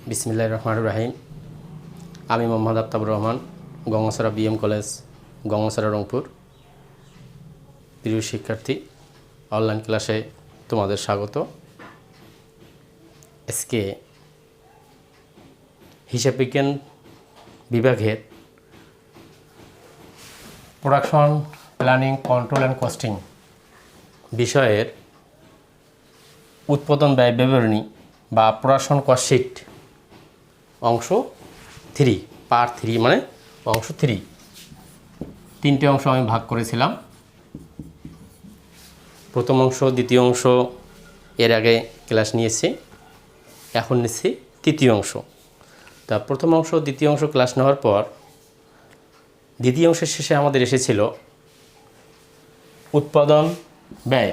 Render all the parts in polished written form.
বিসমিল্লাহির রহমানির রহিম। আমি মোহাম্মদ আফতাবুর রহমান, গঙ্গাছড়া বিএম কলেজ, গঙ্গাছড়া রংপুর। প্রিয় শিক্ষার্থী, অনলাইন ক্লাসে তোমাদের স্বাগত। আজকে হিসাব বিজ্ঞান বিভাগের production planning, control and costing বিষয়ের উৎপাদন ব্যয় বিবরণী বা প্রোডাকশন কস্ট শিট অংশ 3 পার্ট 3 মানে অংশ 3 তিনটে অংশ আমি ভাগ করেছিলাম। প্রথম অংশ, দ্বিতীয় অংশ এর আগে ক্লাস নিয়েছি, এখন নিচ্ছি তৃতীয় অংশ। তা প্রথম অংশ দ্বিতীয় অংশ ক্লাস নেওয়ার পর দ্বিতীয় অংশের শেষে আমাদের এসেছিল উৎপাদন ব্যয়।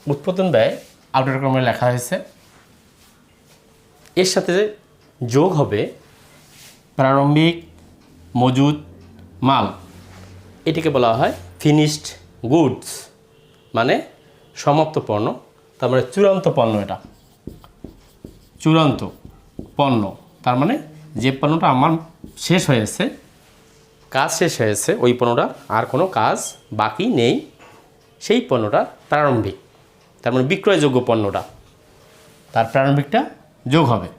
উৎপাদন ব্যয় আউটার ক্রমে লেখা হয়েছে। এর সাথে যোগ হবে প্রারম্ভিক মজুদ মাল। এটিকে বলা হয় ফিনিশড গুডস, মানে সমাপ্ত পণ্য। তার মানে চূড়ান্ত পণ্য। এটা চূড়ান্ত পণ্য, তার মানে যে পণ্যটা আমার শেষ হয়েছে, কাজ শেষ হয়েছে, ওই পণ্যটা আর কোনো কাজ বাকি নেই, সেই পণ্যটা প্রারম্ভিক। তার মানে বিক্রয়যোগ্য পণ্যটা, তার প্রারম্ভিকটা যোগ হবে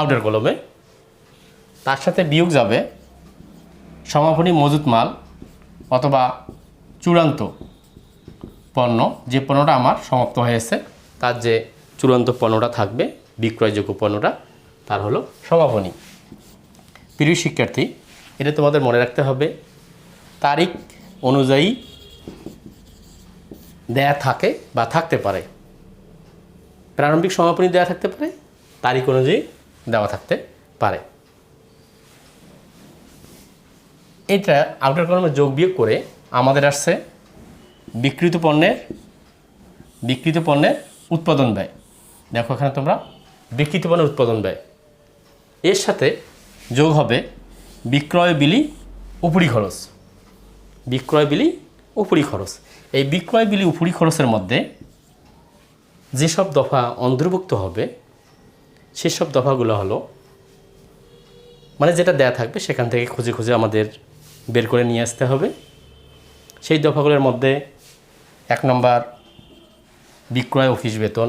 আউটার কলমে। তার সাথে বিয়োগ যাবে সমাপনী মজুত মাল অথবা চূড়ান্ত পণ্য, যে পণ্যটা আমার সমাপ্ত হয়েছে, তার যে চূড়ান্ত পণ্যটা থাকবে, বিক্রয়যোগ্য পণ্যটা, তার হলো সমাপনী। প্রিয় শিক্ষার্থী, এটা তোমাদের মনে রাখতে হবে। তারিখ অনুযায়ী দেয়া থাকে বা থাকতে পারে। প্রারম্ভিক সমাপনী দেওয়া থাকতে পারে, তারিখ অনুযায়ী দেওয়া থাকতে পারে। এটা আউটার কলমে যোগ বিয়োগ করে আমাদের আসছে বিক্রিত পণ্যের উৎপাদন ব্যয়। দেখো এখানে তোমরা বিক্রিত পণ্যের উৎপাদন ব্যয়, এর সাথে যোগ হবে বিক্রয় বিলি উপরি খরচ। এই বিক্রয় বিলি উপরি খরচের মধ্যে যেসব দফা অন্তর্ভুক্ত হবে সেসব দফাগুলো হলো, মানে যেটা দেয়া থাকবে সেখান থেকে খুঁজে খুঁজে আমাদের বের করে নিয়ে আসতে হবে। সেই দফাগুলোর মধ্যে 1 নম্বর বিক্রয় অফিস বেতন,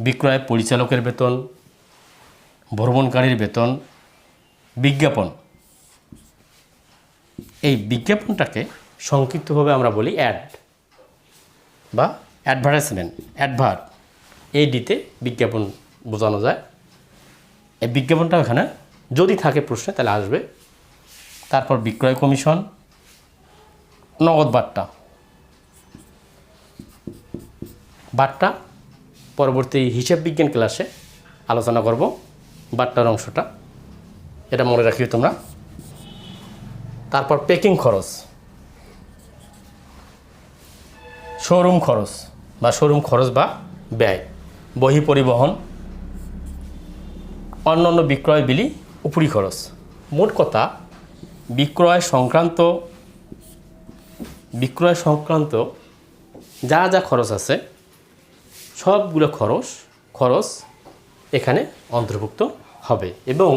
বিক্রয় পরিচালকের বেতন, ভ্রমণকারীর বেতন, বিজ্ঞাপন। এই বিজ্ঞাপনটাকে সংক্ষিপ্তভাবে আমরা বলি অ্যাড বা অ্যাডভার্টাইজমেন্ট। ADতে বিজ্ঞাপন বোঝানো যায়। এই বিজ্ঞাপনটা এখানে যদি থাকে প্রশ্নে তাহলে আসবে। তারপর বিক্রয় কমিশন, নগদ বাট্টা পরবর্তী হিসাব বিজ্ঞান ক্লাসে আলোচনা করব। বাট্টার অংশটা এটা মনে রাখিও তোমরা। তারপর প্যাকিং খরচ, শোরুম খরচ বা ব্যয়, বহি পরিবহন, অন্যান্য বিক্রয় বিলি উপরি খরচ। মোট কথা বিক্রয় সংক্রান্ত যা যা খরচ আছে সবগুলো খরচ এখানে অন্তর্ভুক্ত হবে। এবং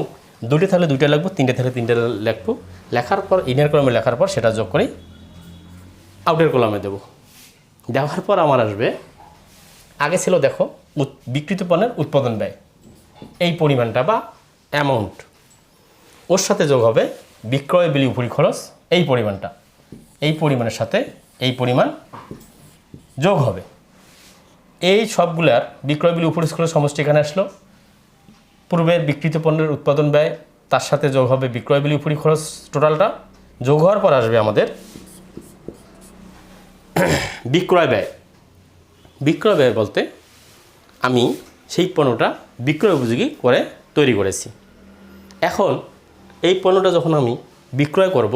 দুটো থাকলে দুইটা লিখবো, তিনটে থাকলে তিনটে লিখবো। লেখার পর ইনার কলমে লেখার পর সেটা যোগ করে আউটার কলমে দেবো। দেওয়ার পর আমার আসবে, আগে ছিল দেখো বিক্রিত পণ্যের উৎপাদন ব্যয়, এই পরিমাণটা বা অ্যামাউন্ট, ওর সাথে যোগ হবে বিক্রয় বিলি উপরি খরচ, এই পরিমাণের সাথে এই পরিমাণ যোগ হবে। এই সবগুলার বিক্রয় বিলি উপরি খরচ সমষ্টি এখানে আসলো। পূর্বের বিক্রিত পণ্যের উৎপাদন ব্যয়, তার সাথে যোগ হবে বিক্রয় বিলি উপরি খরচ, টোটালটা যোগ হওয়ার পর আসবে আমাদের বিক্রয় ব্যয় বলতে আমি সেই পণ্যটা বিক্রয় উপযোগী করে তৈরি করেছি। এখন এই পণ্যটা যখন আমি বিক্রয় করব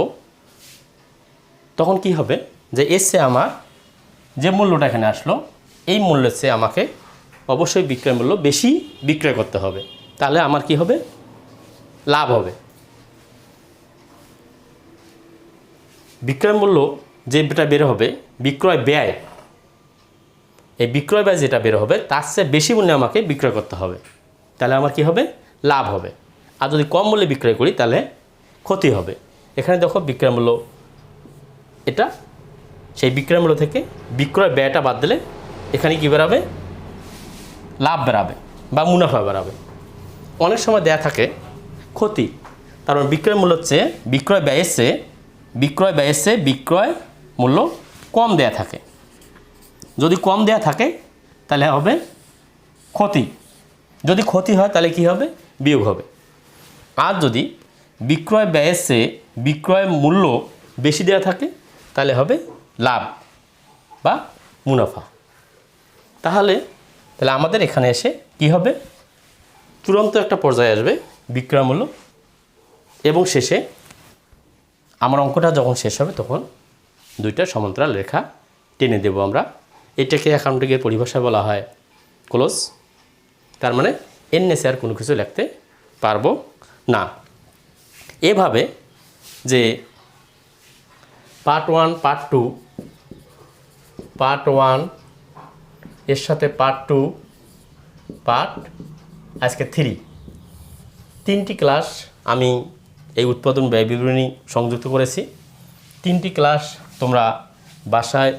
তখন কি হবে, যে এর চেয়ে আমার যে মূল্যটা এখানে আসলো, এই মূল্যের চেয়ে আমাকে অবশ্যই বিক্রয় মূল্য বেশি বিক্রয় করতে হবে। তাহলে আমার কি হবে, লাভ হবে। বিক্রয় মূল্য যেটা বের হবে, বিক্রয় ব্যয়, এই বিক্রয় ব্যয় যেটা বের হবে তার চেয়ে বেশি মূল্যে আমাকে বিক্রয় করতে হবে, তাহলে আমার কি হবে? লাভ হবে। আর যদি কম মূল্যে বিক্রয় করি তাহলে ক্ষতি হবে। এখানে দেখো বিক্রয় মূল্য এটা, সেই বিক্রয় মূল্য থেকে বিক্রয় ব্যয়টা বাদ দিলে এখানে কী বেরাবে? লাভ বেরাবে বা মুনাফা বেরাবে। অনেক সময় দেয়া থাকে ক্ষতি, কারণ বিক্রয় মূল্যের চেয়ে বিক্রয় ব্যয়ের চেয়ে বিক্রয় মূল্য কম দেয়া থাকে। যদি কম দেয়া থাকে তাহলে হবে ক্ষতি, যদি ক্ষতি হয় তাহলে কি হবে? বিয়োগ হবে। আর যদি বিক্রয় ব্যয়ের চেয়ে বিক্রয় মূল্য বেশি দেওয়া থাকে তাহলে হবে লাভ বা মুনাফা। তাহলে আমাদের এখানে এসে কি হবে? চূড়ান্ত একটা পর্যায়ে আসবে বিক্রয় মূল্য, এবং শেষে আমার অঙ্কটা যখন শেষ হবে তখন দুইটা সমান্তরাল রেখা টেনে দেব আমরা। এটাকে অ্যাকাউন্টিংয়ের পরিভাষায় বলা হয় ক্লোজ। তার মানে এর নিচে আর কোনো কিছু লিখতে পারবো না। এভাবে যে পার্ট 1 পার্ট 1 এর সাথে পার্ট 2 পার্ট আজকে 3 তিনটি ক্লাস আমি এই উৎপাদন ব্যয় বিবরণী সংযুক্ত করেছি। তিনটি ক্লাস তোমরা বাসায়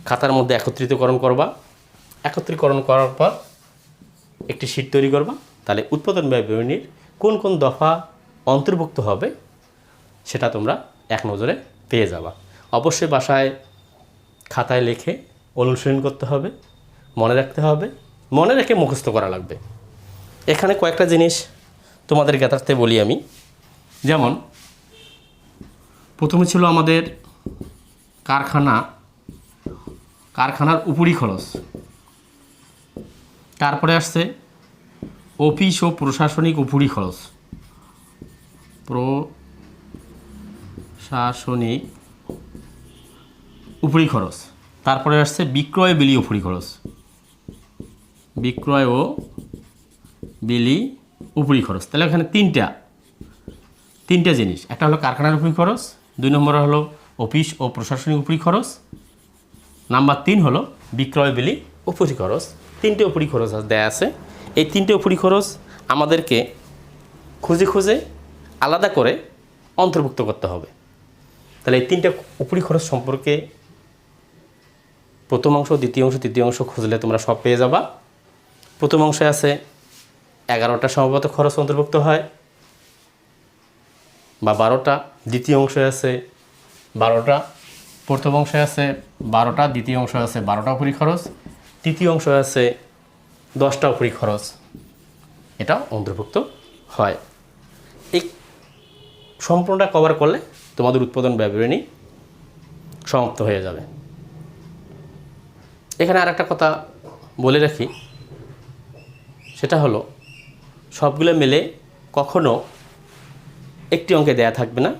খাতার মধ্যে একত্রিতকরণ করবা। একত্রীকরণ করার পর একটি শীট তৈরি করবা, তাহলে উৎপাদন ব্যয় বিবরণীর কোন কোন দফা অন্তর্ভুক্ত হবে সেটা তোমরা এক নজরে পেয়ে যাবা। অবশ্যই বাসায় খাতায় লিখে অনুশীলন করতে হবে, মনে রাখতে হবে, মনে রেখে মুখস্থ করা লাগবে। এখানে কয়েকটা জিনিস তোমাদের জ্ঞাতার্থে বলি আমি। যেমন প্রথমে ছিল আমাদের কারখানার উপরি খরচ, তারপরে আসছে অফিস ও প্রশাসনিক উপরি খরচ, প্রশাসনিক উপরি খরচ, তারপরে আসছে বিক্রয় বিলি উপরি খরচ, বিক্রয় ও বিলি উপরি খরচ। তাহলে এখানে তিনটা জিনিস, একটা হলো কারখানার উপরি খরচ, 2 নম্বর হলো অফিস ও প্রশাসনিক উপরি খরচ, নাম্বার 3 হলো বিক্রয় বিলি উপরি খরচ। তিনটে উপরি খরচ দেয়া আছে। এই তিনটে উপরি খরচ আমাদেরকে খুঁজে খুঁজে আলাদা করে অন্তর্ভুক্ত করতে হবে। তাহলে এই তিনটে উপরি খরচ সম্পর্কে প্রথম অংশ, দ্বিতীয় অংশ, তৃতীয় অংশ খুঁজলে তোমরা সব পেয়ে যাবা। প্রথম অংশে আছে 11টা সম্ভবত খরচ অন্তর্ভুক্ত হয় বা 12টা। দ্বিতীয় অংশে আছে 12টা, প্রথম অংশে আছে 12টা, দ্বিতীয় অংশে আছে 12টা উপরি খরচ, তৃতীয় অংশে আছে 10টা উপরি খরচ, এটা অন্তর্ভুক্ত হয়। এই সম্পূর্ণটা কভার করলে তোমাদের উৎপাদন ব্যয় বিবরণী সমাপ্ত হয়ে যাবে। এখানে আর একটা কথা বলে রাখি, সেটা হলো সবগুলো মিলে কখনো একটি অঙ্কে দেয়া থাকবে না।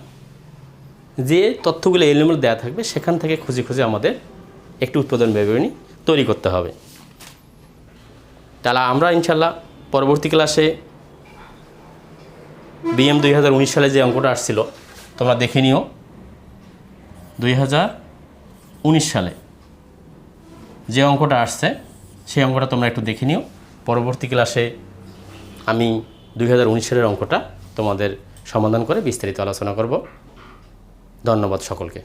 যে তথ্যগুলো এলোমেলো দেয়া থাকবে সেখান থেকে খুঁজে খুঁজে আমাদের একটি উৎপাদন ব্যয় বিবরণী তৈরি করতে হবে। তাহলে আমরা ইনশাল্লাহ পরবর্তী ক্লাসে বিএম 2019 সালে যে অঙ্কটা আসছিল তোমরা দেখে নিও। 2019 সালে যে অঙ্কটা আসছে সেই অঙ্কটা তোমরা একটু দেখে নিও। পরবর্তী ক্লাসে আমি 2019 সালের অঙ্কটা তোমাদের সমাধান করে বিস্তারিত আলোচনা করব। ধন্যবাদ সকলকে।